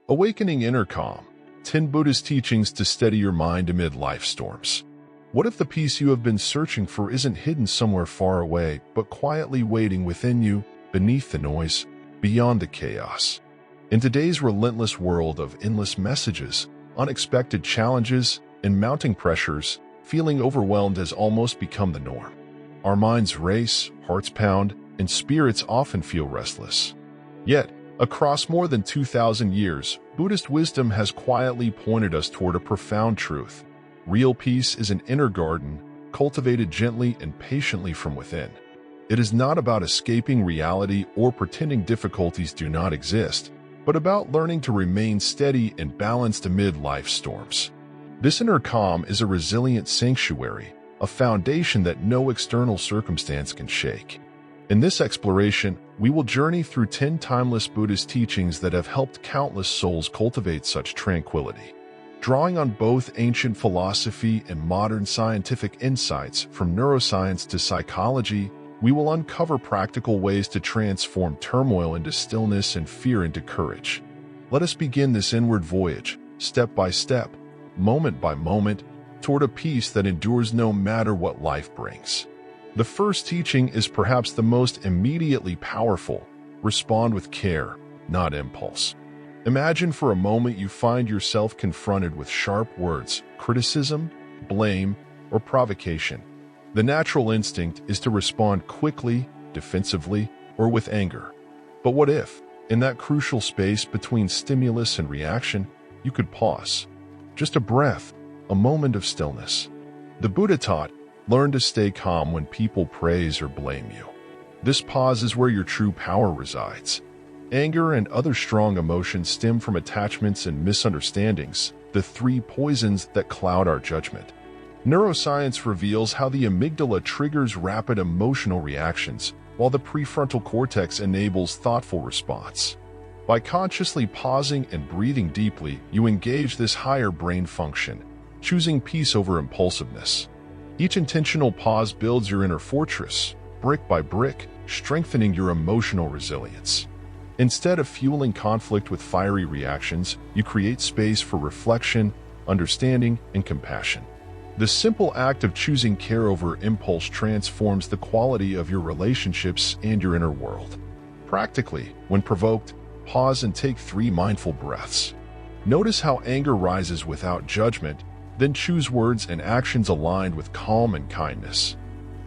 Awakening inner calm. 10 Buddhist teachings to steady your mind amid life storms. What if the peace you have been searching for isn't hidden somewhere far away, but quietly waiting within you, beneath the noise, beyond the chaos? In today's relentless world of endless messages, unexpected challenges, and mounting pressures, feeling overwhelmed has almost become the norm. Our minds race, hearts pound, and spirits often feel restless. Yet, across more than 2,000 years, Buddhist wisdom has quietly pointed us toward a profound truth. Real peace is an inner garden, cultivated gently and patiently from within. It is not about escaping reality or pretending difficulties do not exist, but about learning to remain steady and balanced amid life's storms. This inner calm is a resilient sanctuary, a foundation that no external circumstance can shake. In this exploration, we will journey through 10 timeless Buddhist teachings that have helped countless souls cultivate such tranquility. Drawing on both ancient philosophy and modern scientific insights from neuroscience to psychology, we will uncover practical ways to transform turmoil into stillness and fear into courage. Let us begin this inward voyage, step by step, moment by moment, toward a peace that endures no matter what life brings. The first teaching is perhaps the most immediately powerful. Respond with care, not impulse. Imagine for a moment you find yourself confronted with sharp words, criticism, blame, or provocation. The natural instinct is to respond quickly, defensively, or with anger. But what if, in that crucial space between stimulus and reaction, you could pause? Just a breath, a moment of stillness. The Buddha taught, learn to stay calm when people praise or blame you. This pause is where your true power resides. Anger and other strong emotions stem from attachments and misunderstandings, the three poisons that cloud our judgment. Neuroscience reveals how the amygdala triggers rapid emotional reactions, while the prefrontal cortex enables thoughtful response. By consciously pausing and breathing deeply, you engage this higher brain function, choosing peace over impulsiveness. Each intentional pause builds your inner fortress, brick by brick, strengthening your emotional resilience. Instead of fueling conflict with fiery reactions, you create space for reflection, understanding, and compassion. The simple act of choosing care over impulse transforms the quality of your relationships and your inner world. Practically, when provoked, pause and take 3 mindful breaths. Notice how anger rises without judgment, then choose words and actions aligned with calm and kindness.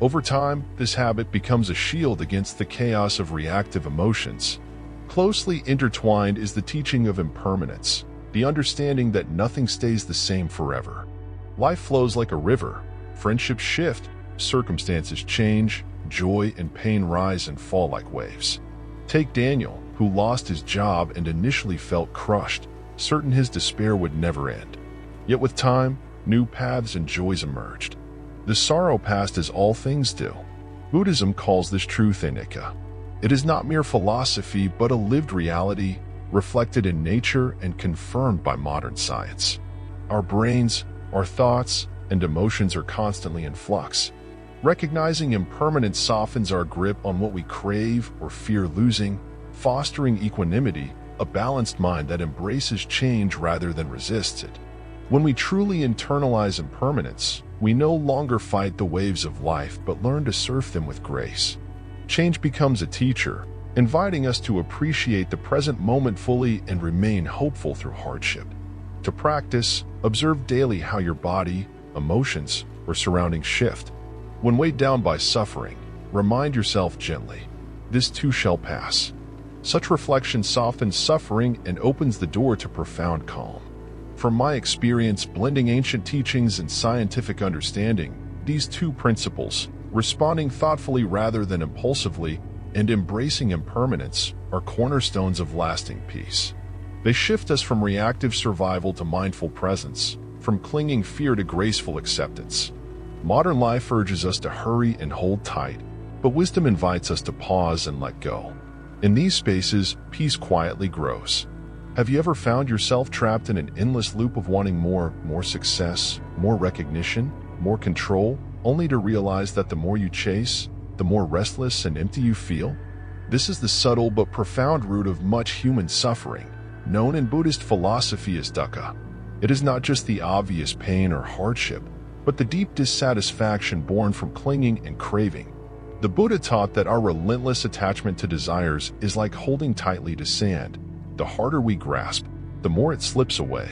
Over time, this habit becomes a shield against the chaos of reactive emotions. Closely intertwined is the teaching of impermanence, the understanding that nothing stays the same forever. Life flows like a river, friendships shift, circumstances change, joy and pain rise and fall like waves. Take Daniel, who lost his job and initially felt crushed, certain his despair would never end. Yet with time, new paths and joys emerged. The sorrow passed as all things do. Buddhism calls this truth anicca. It is not mere philosophy, but a lived reality, reflected in nature and confirmed by modern science. Our brains, our thoughts, and emotions are constantly in flux. Recognizing impermanence softens our grip on what we crave or fear losing, fostering equanimity, a balanced mind that embraces change rather than resists it. When we truly internalize impermanence, we no longer fight the waves of life but learn to surf them with grace. Change becomes a teacher, inviting us to appreciate the present moment fully and remain hopeful through hardship. To practice, observe daily how your body, emotions, or surroundings shift. When weighed down by suffering, remind yourself gently, this too shall pass. Such reflection softens suffering and opens the door to profound calm. From my experience blending ancient teachings and scientific understanding, these 2 principles, responding thoughtfully rather than impulsively and embracing impermanence, are cornerstones of lasting peace. They shift us from reactive survival to mindful presence, from clinging fear to graceful acceptance. Modern life urges us to hurry and hold tight, but wisdom invites us to pause and let go. In these spaces, peace quietly grows. Have you ever found yourself trapped in an endless loop of wanting more success, more recognition, more control, only to realize that the more you chase, the more restless and empty you feel? This is the subtle but profound root of much human suffering. known in Buddhist philosophy as dukkha. It is not just the obvious pain or hardship, but the deep dissatisfaction born from clinging and craving. The Buddha taught that our relentless attachment to desires is like holding tightly to sand. The harder we grasp, the more it slips away.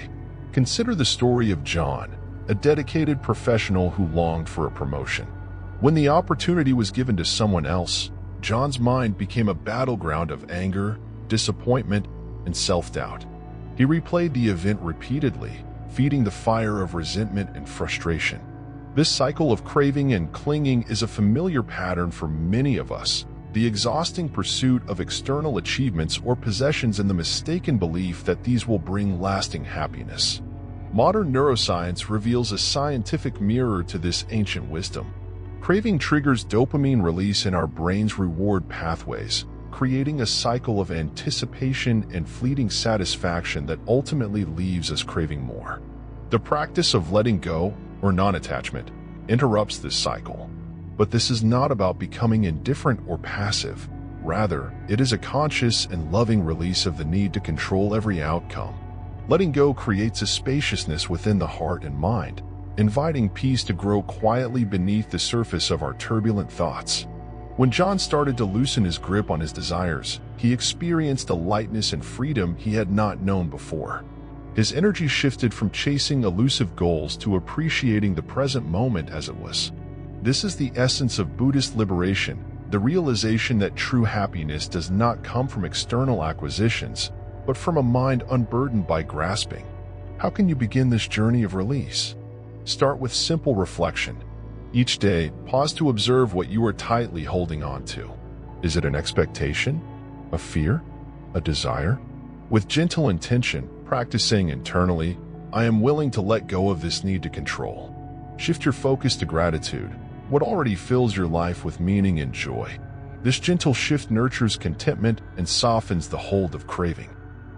Consider the story of John, a dedicated professional who longed for a promotion. When the opportunity was given to someone else, John's mind became a battleground of anger, disappointment, and self-doubt. He replayed the event repeatedly, feeding the fire of resentment and frustration. This cycle of craving and clinging is a familiar pattern for many of us, the exhausting pursuit of external achievements or possessions and the mistaken belief that these will bring lasting happiness. Modern neuroscience reveals a scientific mirror to this ancient wisdom. Craving triggers dopamine release in our brain's reward pathways, creating a cycle of anticipation and fleeting satisfaction that ultimately leaves us craving more. The practice of letting go, or non-attachment, interrupts this cycle. But this is not about becoming indifferent or passive. Rather, it is a conscious and loving release of the need to control every outcome. Letting go creates a spaciousness within the heart and mind, inviting peace to grow quietly beneath the surface of our turbulent thoughts. When John started to loosen his grip on his desires, he experienced a lightness and freedom he had not known before. His energy shifted from chasing elusive goals to appreciating the present moment as it was. This is the essence of Buddhist liberation, the realization that true happiness does not come from external acquisitions, but from a mind unburdened by grasping. How can you begin this journey of release? Start with simple reflection. Each day, pause to observe what you are tightly holding on to. Is it an expectation? A fear? A desire? With gentle intention, practice saying internally, I am willing to let go of this need to control. Shift your focus to gratitude, what already fills your life with meaning and joy. This gentle shift nurtures contentment and softens the hold of craving.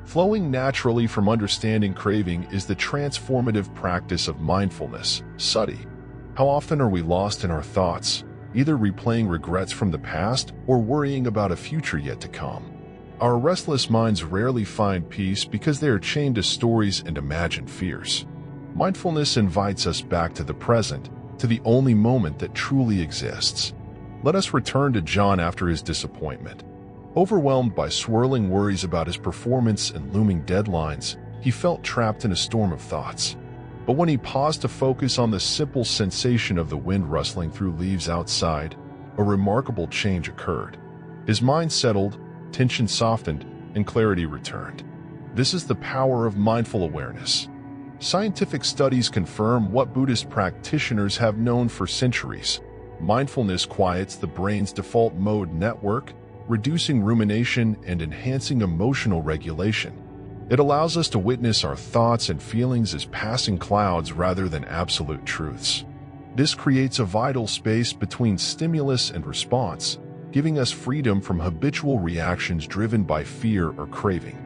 Flowing naturally from understanding craving is the transformative practice of mindfulness.Serenity. How often are we lost in our thoughts, either replaying regrets from the past or worrying about a future yet to come? Our restless minds rarely find peace because they are chained to stories and imagined fears. Mindfulness invites us back to the present, to the only moment that truly exists. Let us return to John after his disappointment. Overwhelmed by swirling worries about his performance and looming deadlines, he felt trapped in a storm of thoughts. But when he paused to focus on the simple sensation of the wind rustling through leaves outside, a remarkable change occurred. His mind settled, tension softened, and clarity returned. This is the power of mindful awareness. Scientific studies confirm what Buddhist practitioners have known for centuries. Mindfulness quiets the brain's default mode network, reducing rumination and enhancing emotional regulation. It allows us to witness our thoughts and feelings as passing clouds rather than absolute truths. This creates a vital space between stimulus and response, giving us freedom from habitual reactions driven by fear or craving.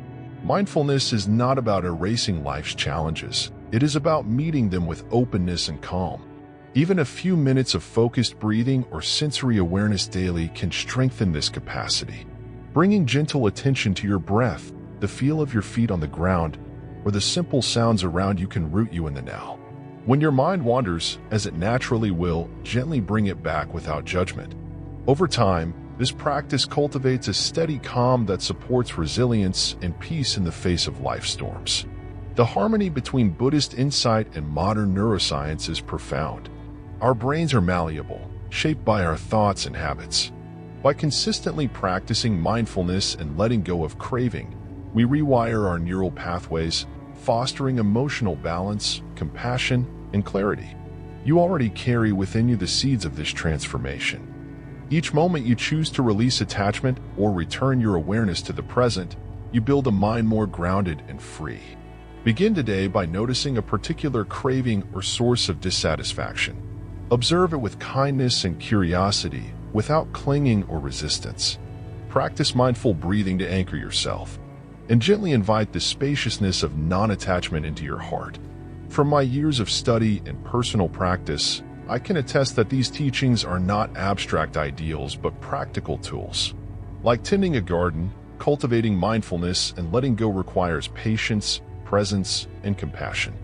Mindfulness is not about erasing life's challenges. It is about meeting them with openness and calm. Even a few minutes of focused breathing or sensory awareness daily can strengthen this capacity. Bringing gentle attention to your breath, the feel of your feet on the ground, or the simple sounds around you can root you in the now. When your mind wanders, as it naturally will, gently bring it back without judgment. Over time, this practice cultivates a steady calm that supports resilience and peace in the face of life storms. The harmony between Buddhist insight and modern neuroscience is profound. Our brains are malleable, shaped by our thoughts and habits. By consistently practicing mindfulness and letting go of craving, we rewire our neural pathways, fostering emotional balance, compassion, and clarity. You already carry within you the seeds of this transformation. Each moment you choose to release attachment or return your awareness to the present, you build a mind more grounded and free. Begin today by noticing a particular craving or source of dissatisfaction. Observe it with kindness and curiosity, without clinging or resistance. Practice mindful breathing to anchor yourself, and gently invite the spaciousness of non-attachment into your heart. From my years of study and personal practice, I can attest that these teachings are not abstract ideals but practical tools. Like tending a garden, Cultivating mindfulness and letting go requires patience, presence, and compassion.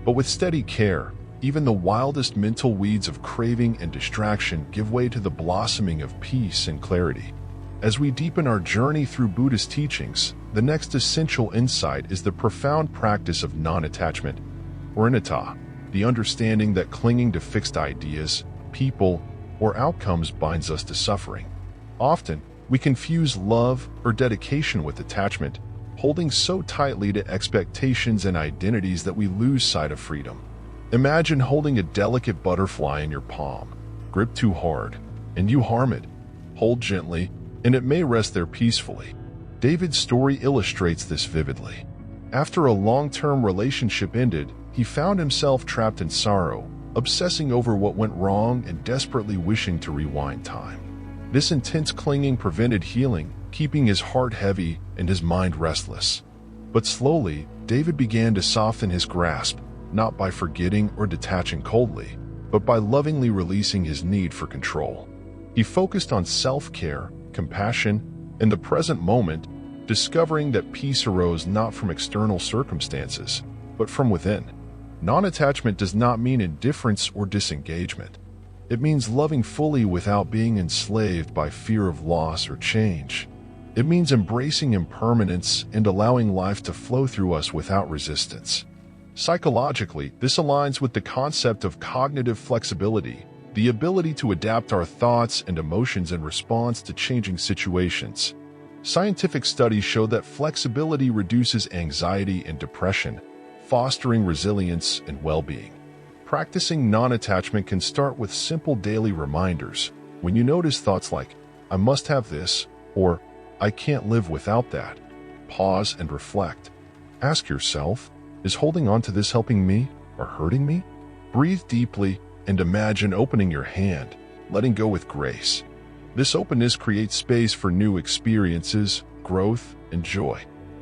But with steady care, even the wildest mental weeds of craving and distraction give way to the blossoming of peace and clarity. As we deepen our journey through Buddhist teachings, the next essential insight is the profound practice of non-attachment, or anatta, the understanding that clinging to fixed ideas, people, or outcomes binds us to suffering. Often, we confuse love or dedication with attachment, holding so tightly to expectations and identities that we lose sight of freedom. Imagine holding a delicate butterfly in your palm. Grip too hard, and you harm it. Hold gently, and it may rest there peacefully. David's story illustrates this vividly. After a long-term relationship ended, he found himself trapped in sorrow, obsessing over what went wrong and desperately wishing to rewind time. This intense clinging prevented healing, keeping his heart heavy and his mind restless. But slowly, David began to soften his grasp, not by forgetting or detaching coldly, but by lovingly releasing his need for control. He focused on self-care, compassion, and the present moment, discovering that peace arose not from external circumstances, but from within. Non-attachment does not mean indifference or disengagement. It means loving fully without being enslaved by fear of loss or change. It means embracing impermanence and allowing life to flow through us without resistance. Psychologically, this aligns with the concept of cognitive flexibility, the ability to adapt our thoughts and emotions in response to changing situations. Scientific studies show that flexibility reduces anxiety and depression, fostering resilience and well-being. Practicing non-attachment can start with simple daily reminders. When you notice thoughts like, "I must have this," or "I can't live without that," pause and reflect. Ask yourself, is holding on to this helping me or hurting me? Breathe deeply and imagine opening your hand, letting go with grace. This openness creates space for new experiences, growth, and joy.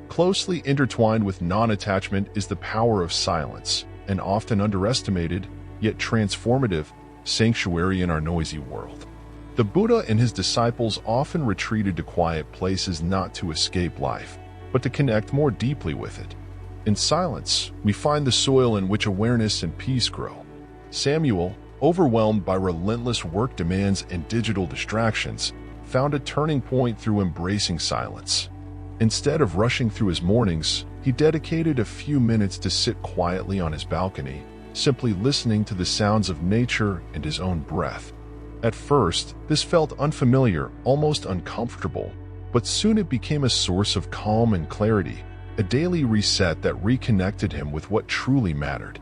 Closely intertwined with non-attachment is the power of silence, an often underestimated, yet transformative, sanctuary in our noisy world. The Buddha and his disciples often retreated to quiet places not to escape life, but to connect more deeply with it. In silence, we find the soil in which awareness and peace grow. Samuel, overwhelmed by relentless work demands and digital distractions, found a turning point through embracing silence. Instead of rushing through his mornings, he dedicated a few minutes to sit quietly on his balcony, simply listening to the sounds of nature and his own breath. At first, this felt unfamiliar, almost uncomfortable, but soon it became a source of calm and clarity, a daily reset that reconnected him with what truly mattered.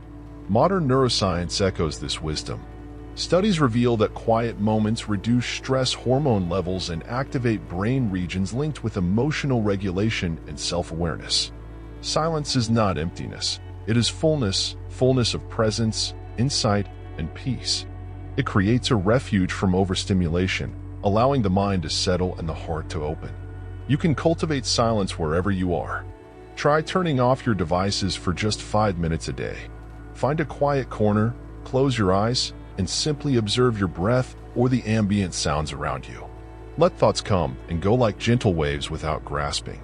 Modern neuroscience echoes this wisdom. Studies reveal that quiet moments reduce stress hormone levels and activate brain regions linked with emotional regulation and self-awareness. Silence is not emptiness. It is fullness of presence, insight, and peace. It creates a refuge from overstimulation, allowing the mind to settle and the heart to open. You can cultivate silence wherever you are. Try turning off your devices for just 5 minutes a day. Find a quiet corner, close your eyes, and simply observe your breath or the ambient sounds around you. Let thoughts come and go like gentle waves without grasping.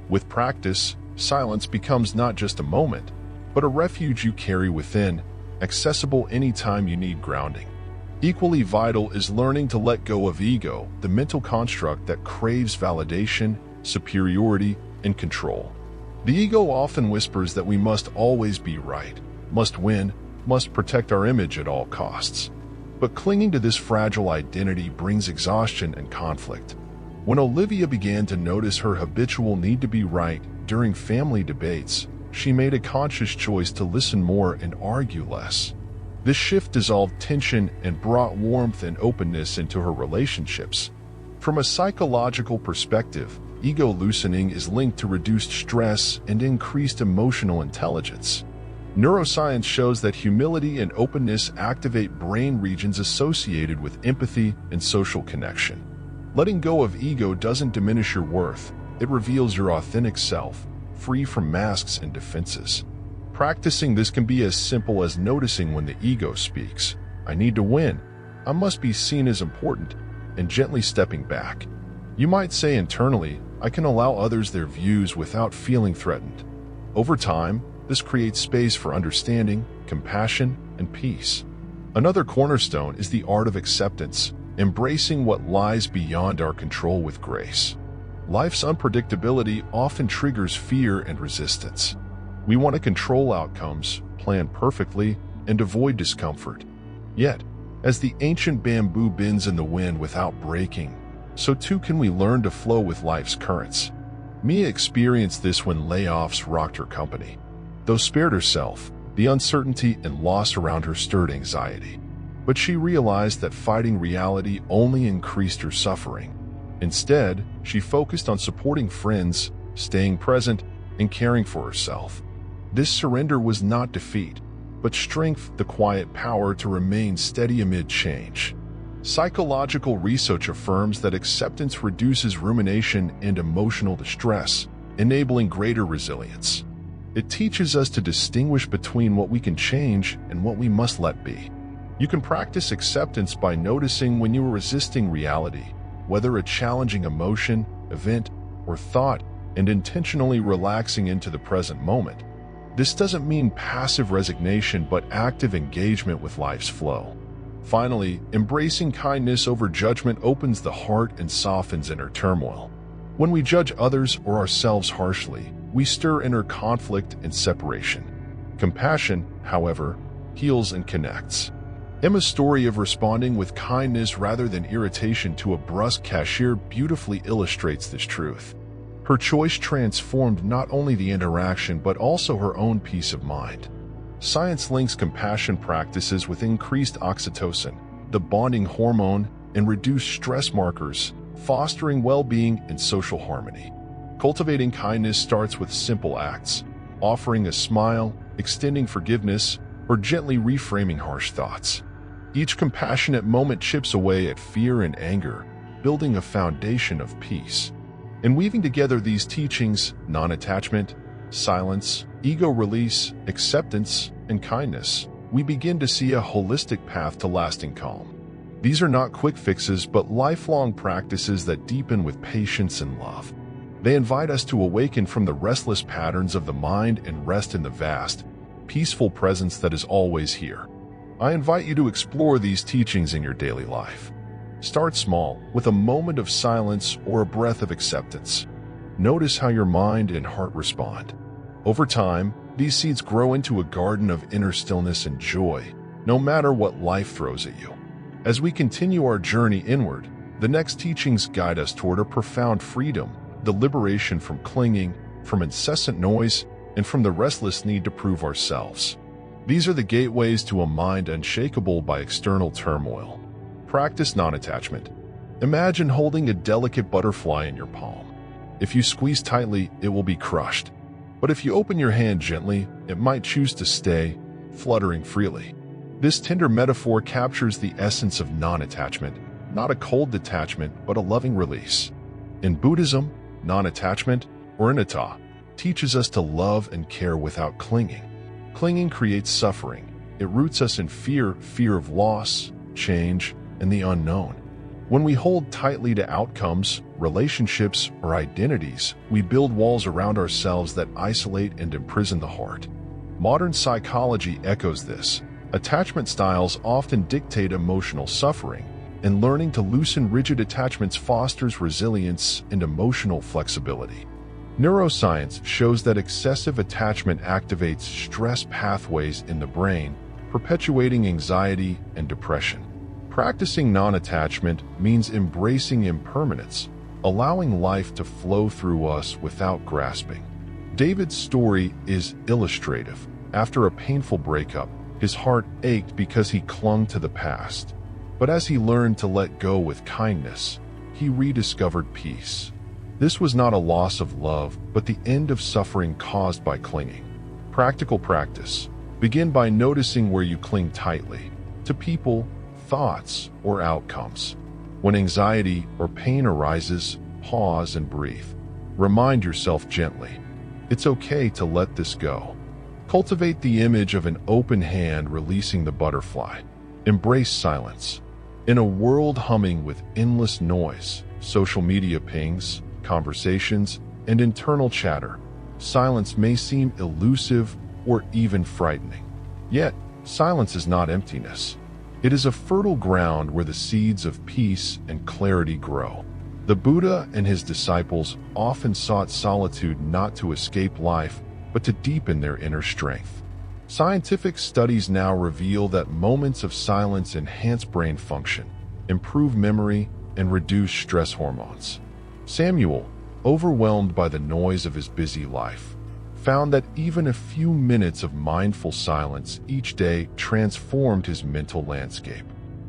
With practice, silence becomes not just a moment, but a refuge you carry within, accessible anytime you need grounding. Equally vital is learning to let go of ego, the mental construct that craves validation, superiority, and control. The ego often whispers that we must always be right, must win, must protect our image at all costs. But clinging to this fragile identity brings exhaustion and conflict. When Olivia began to notice her habitual need to be right during family debates, she made a conscious choice to listen more and argue less. This shift dissolved tension and brought warmth and openness into her relationships. From a psychological perspective, ego loosening is linked to reduced stress and increased emotional intelligence. Neuroscience shows that humility and openness activate brain regions associated with empathy and social connection. Letting go of ego doesn't diminish your worth, it reveals your authentic self, free from masks and defenses. Practicing this can be as simple as noticing when the ego speaks, "I need to win," "I must be seen as important," and gently stepping back. You might say internally, I can allow others their views without feeling threatened. Over time, this creates space for understanding, compassion, and peace. Another cornerstone is the art of acceptance, embracing what lies beyond our control with grace. Life's unpredictability often triggers fear and resistance. We want to control outcomes, plan perfectly, and avoid discomfort. Yet, as the ancient bamboo bends in the wind without breaking, so too can we learn to flow with life's currents. Mia experienced this when layoffs rocked her company. Though spared herself, the uncertainty and loss around her stirred anxiety. But she realized that fighting reality only increased her suffering. Instead, she focused on supporting friends, staying present, and caring for herself. This surrender was not defeat, but strength, the quiet power to remain steady amid change. Psychological research affirms that acceptance reduces rumination and emotional distress, enabling greater resilience. It teaches us to distinguish between what we can change and what we must let be. You can practice acceptance by noticing when you are resisting reality, whether a challenging emotion, event, or thought, and intentionally relaxing into the present moment. This doesn't mean passive resignation, but active engagement with life's flow. Finally, embracing kindness over judgment opens the heart and softens inner turmoil. When we judge others or ourselves harshly, we stir inner conflict and separation. Compassion, however, heals and connects. Emma's story of responding with kindness rather than irritation to a brusque cashier beautifully illustrates this truth. Her choice transformed not only the interaction but also her own peace of mind. Science links compassion practices with increased oxytocin, the bonding hormone, and reduced stress markers, fostering well-being and social harmony. Cultivating kindness starts with simple acts, offering a smile, extending forgiveness, or gently reframing harsh thoughts. Each compassionate moment chips away at fear and anger, building a foundation of peace. In weaving together these teachings, non-attachment, silence, ego release, acceptance, and kindness, we begin to see a holistic path to lasting calm. These are not quick fixes, but lifelong practices that deepen with patience and love. They invite us to awaken from the restless patterns of the mind and rest in the vast, peaceful presence that is always here. I invite you to explore these teachings in your daily life. Start small, with a moment of silence or a breath of acceptance. Notice how your mind and heart respond. Over time, these seeds grow into a garden of inner stillness and joy, no matter what life throws at you. As we continue our journey inward, the next teachings guide us toward a profound freedom, the liberation from clinging, from incessant noise, and from the restless need to prove ourselves. These are the gateways to a mind unshakable by external turmoil. Practice non-attachment. Imagine holding a delicate butterfly in your palm. If you squeeze tightly, it will be crushed. But if you open your hand gently, it might choose to stay, fluttering freely. This tender metaphor captures the essence of non-attachment, not a cold detachment, but a loving release. In Buddhism, non-attachment, or anatta, teaches us to love and care without clinging. Clinging creates suffering. It roots us in fear of loss, change, and the unknown. When we hold tightly to outcomes, relationships, or identities, we build walls around ourselves that isolate and imprison the heart. Modern psychology echoes this. Attachment styles often dictate emotional suffering, and learning to loosen rigid attachments fosters resilience and emotional flexibility. Neuroscience shows that excessive attachment activates stress pathways in the brain, perpetuating anxiety and depression. Practicing non-attachment means embracing impermanence, allowing life to flow through us without grasping. David's story is illustrative. After a painful breakup, his heart ached because he clung to the past. But as he learned to let go with kindness, he rediscovered peace. This was not a loss of love, but the end of suffering caused by clinging. Practical practice. Begin by noticing where you cling tightly, to people, thoughts, or outcomes. When anxiety or pain arises, pause and breathe. Remind yourself gently, it's okay to let this go. Cultivate the image of an open hand releasing the butterfly. Embrace silence. In a world humming with endless noise, social media pings, conversations, and internal chatter, silence may seem elusive or even frightening. Yet, silence is not emptiness. It is a fertile ground where the seeds of peace and clarity grow. The Buddha and his disciples often sought solitude not to escape life, but to deepen their inner strength. Scientific studies now reveal that moments of silence enhance brain function, improve memory, and reduce stress hormones. Samuel, overwhelmed by the noise of his busy life, found that even a few minutes of mindful silence each day transformed his mental landscape.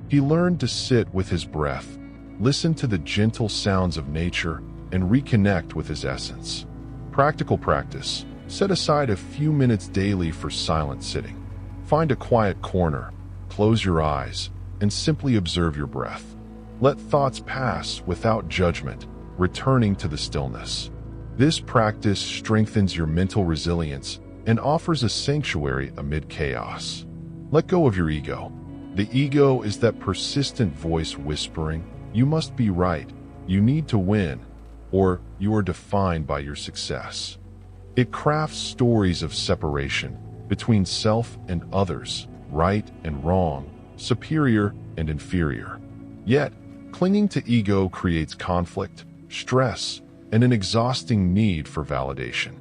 He learned to sit with his breath, listen to the gentle sounds of nature, and reconnect with his essence. Practical practice. Set aside a few minutes daily for silent sitting. Find a quiet corner, close your eyes, and simply observe your breath. Let thoughts pass without judgment, returning to the stillness. This practice strengthens your mental resilience and offers a sanctuary amid chaos. Let go of your ego. The ego is that persistent voice whispering, "You must be right, you need to win," or "You are defined by your success." It crafts stories of separation between self and others, right and wrong, superior and inferior. Yet, clinging to ego creates conflict, stress, and an exhausting need for validation.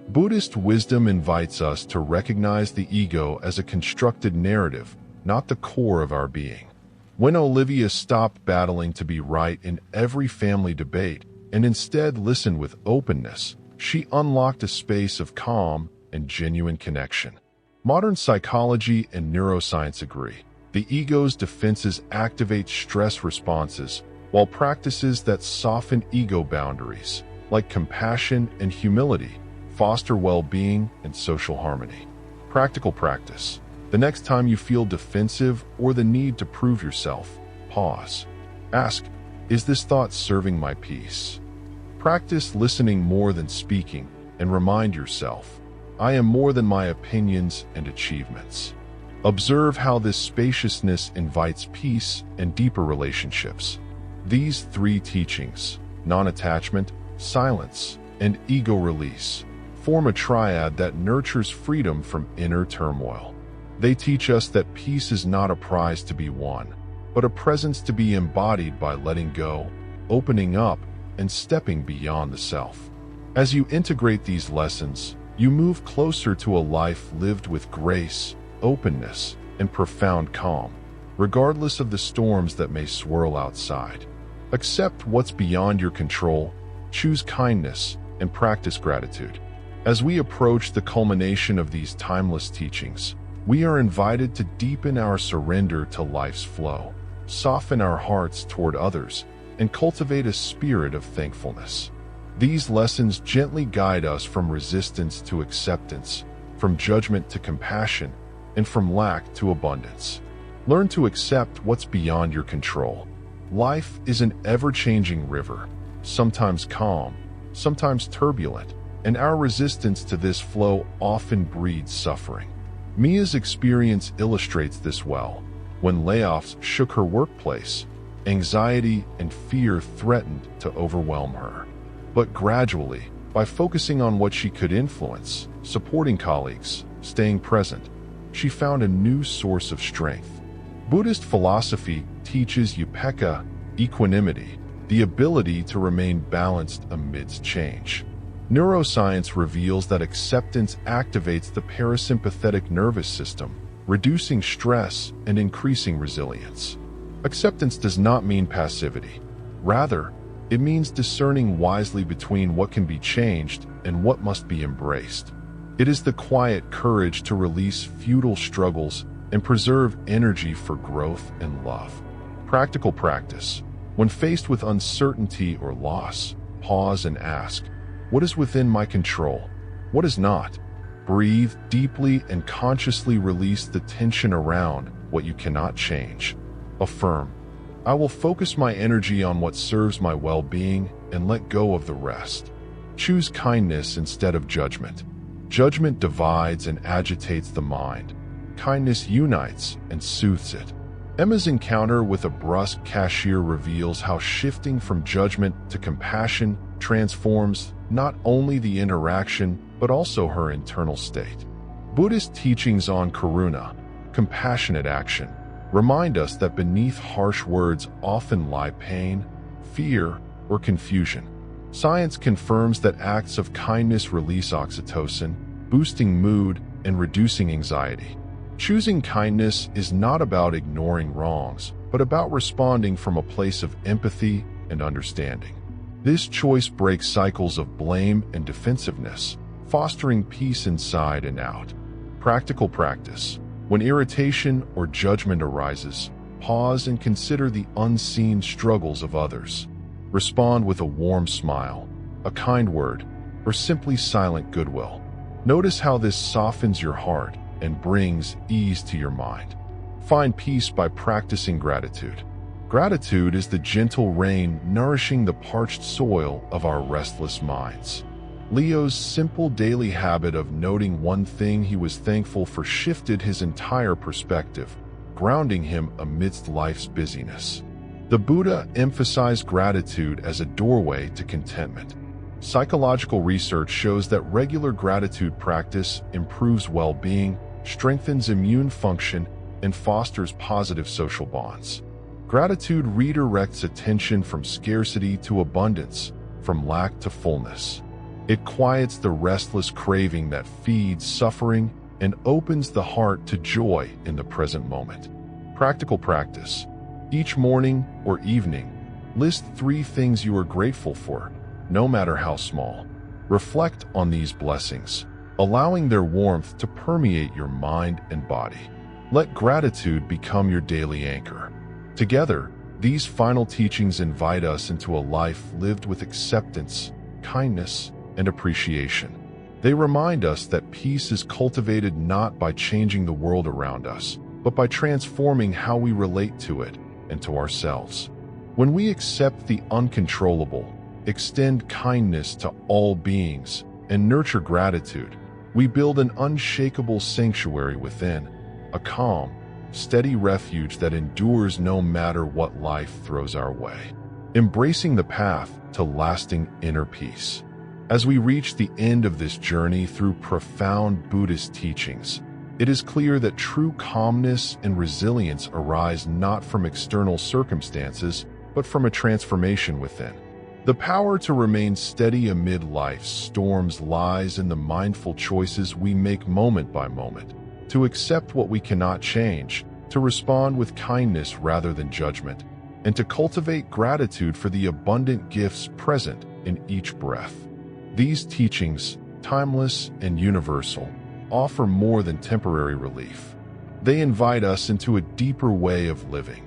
Buddhist wisdom invites us to recognize the ego as a constructed narrative, not the core of our being. When Olivia stopped battling to be right in every family debate and instead listened with openness, she unlocked a space of calm and genuine connection. Modern psychology and neuroscience agree. The ego's defenses activate stress responses, while practices that soften ego boundaries, like compassion and humility, foster well-being and social harmony. Practical practice. The next time you feel defensive or the need to prove yourself, pause. Ask, "Is this thought serving my peace?" Practice listening more than speaking, and remind yourself, "I am more than my opinions and achievements." Observe how this spaciousness invites peace and deeper relationships. These three teachings, non-attachment, silence, and ego release, form a triad that nurtures freedom from inner turmoil. They teach us that peace is not a prize to be won, but a presence to be embodied by letting go, opening up, and stepping beyond the self. As you integrate these lessons, you move closer to a life lived with grace, openness, and profound calm, regardless of the storms that may swirl outside. Accept what's beyond your control, choose kindness, and practice gratitude. As we approach the culmination of these timeless teachings, we are invited to deepen our surrender to life's flow, soften our hearts toward others, and cultivate a spirit of thankfulness. These lessons gently guide us from resistance to acceptance, from judgment to compassion, and from lack to abundance. Learn to accept what's beyond your control. Life is an ever-changing river, sometimes calm, sometimes turbulent, and our resistance to this flow often breeds suffering. Mia's experience illustrates this well. When layoffs shook her workplace, anxiety and fear threatened to overwhelm her. But gradually, by focusing on what she could influence, supporting colleagues, staying present, she found a new source of strength. Buddhist philosophy teaches upekkha, equanimity, the ability to remain balanced amidst change. Neuroscience reveals that acceptance activates the parasympathetic nervous system, reducing stress and increasing resilience. Acceptance does not mean passivity. Rather, it means discerning wisely between what can be changed and what must be embraced. It is the quiet courage to release futile struggles and preserve energy for growth and love. Practical practice. When faced with uncertainty or loss, pause and ask, "What is within my control? What is not?" Breathe deeply and consciously release the tension around what you cannot change. Affirm, "I will focus my energy on what serves my well-being and let go of the rest." Choose kindness instead of judgment. Judgment divides and agitates the mind. Kindness unites and soothes it. Emma's encounter with a brusque cashier reveals how shifting from judgment to compassion transforms not only the interaction but also her internal state. Buddhist teachings on karuna, compassionate action, remind us that beneath harsh words often lie pain, fear, or confusion. Science confirms that acts of kindness release oxytocin, boosting mood and reducing anxiety. Choosing kindness is not about ignoring wrongs, but about responding from a place of empathy and understanding. This choice breaks cycles of blame and defensiveness, fostering peace inside and out. Practical practice. When irritation or judgment arises, pause and consider the unseen struggles of others. Respond with a warm smile, a kind word, or simply silent goodwill. Notice how this softens your heart and brings ease to your mind. Find peace by practicing gratitude. Gratitude is the gentle rain nourishing the parched soil of our restless minds. Leo's simple daily habit of noting one thing he was thankful for shifted his entire perspective, grounding him amidst life's busyness. The Buddha emphasized gratitude as a doorway to contentment. Psychological research shows that regular gratitude practice improves well-being, strengthens immune function, and fosters positive social bonds. Gratitude redirects attention from scarcity to abundance, from lack to fullness. It quiets the restless craving that feeds suffering and opens the heart to joy in the present moment. Practical practice. Each morning or evening, list 3 things you are grateful for, no matter how small. Reflect on these blessings, allowing their warmth to permeate your mind and body. Let gratitude become your daily anchor. Together, these final teachings invite us into a life lived with acceptance, kindness, and appreciation. They remind us that peace is cultivated not by changing the world around us, but by transforming how we relate to it and to ourselves. When we accept the uncontrollable, extend kindness to all beings, and nurture gratitude, we build an unshakable sanctuary within, a calm, steady refuge that endures no matter what life throws our way, embracing the path to lasting inner peace. As we reach the end of this journey through profound Buddhist teachings, it is clear that true calmness and resilience arise not from external circumstances, but from a transformation within. The power to remain steady amid life's storms lies in the mindful choices we make moment by moment, to accept what we cannot change, to respond with kindness rather than judgment, and to cultivate gratitude for the abundant gifts present in each breath. These teachings, timeless and universal, offer more than temporary relief. They invite us into a deeper way of living,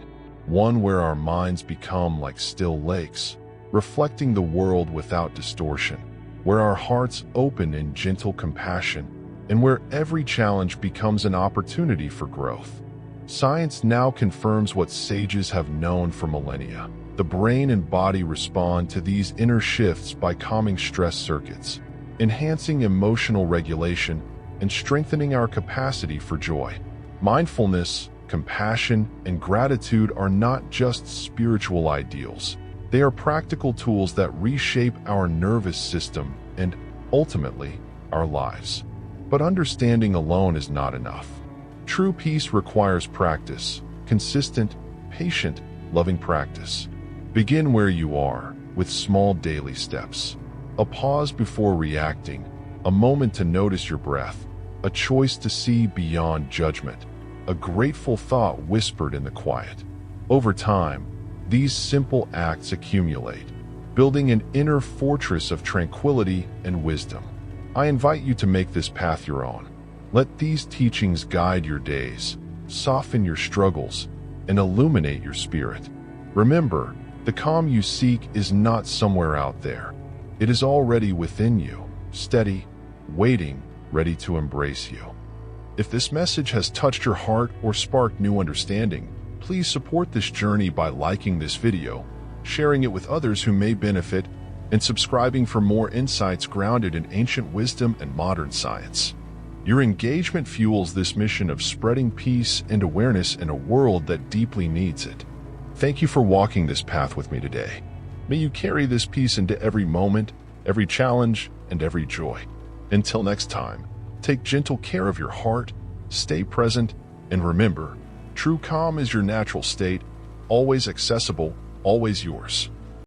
one where our minds become like still lakes, reflecting the world without distortion, where our hearts open in gentle compassion, and where every challenge becomes an opportunity for growth. Science now confirms what sages have known for millennia. The brain and body respond to these inner shifts by calming stress circuits, enhancing emotional regulation, and strengthening our capacity for joy. Mindfulness, compassion, and gratitude are not just spiritual ideals. They are practical tools that reshape our nervous system and, ultimately, our lives. But understanding alone is not enough. True peace requires practice, consistent, patient, loving practice. Begin where you are, with small daily steps. A pause before reacting, a moment to notice your breath, a choice to see beyond judgment, a grateful thought whispered in the quiet. Over time, these simple acts accumulate, building an inner fortress of tranquility and wisdom. I invite you to make this path your own. Let these teachings guide your days, soften your struggles, and illuminate your spirit. Remember, the calm you seek is not somewhere out there. It is already within you, steady, waiting, ready to embrace you. If this message has touched your heart or sparked new understanding, please support this journey by liking this video, sharing it with others who may benefit, and subscribing for more insights grounded in ancient wisdom and modern science. Your engagement fuels this mission of spreading peace and awareness in a world that deeply needs it. Thank you for walking this path with me today. May you carry this peace into every moment, every challenge, and every joy. Until next time, take gentle care of your heart, stay present, and remember, true calm is your natural state, always accessible, always yours.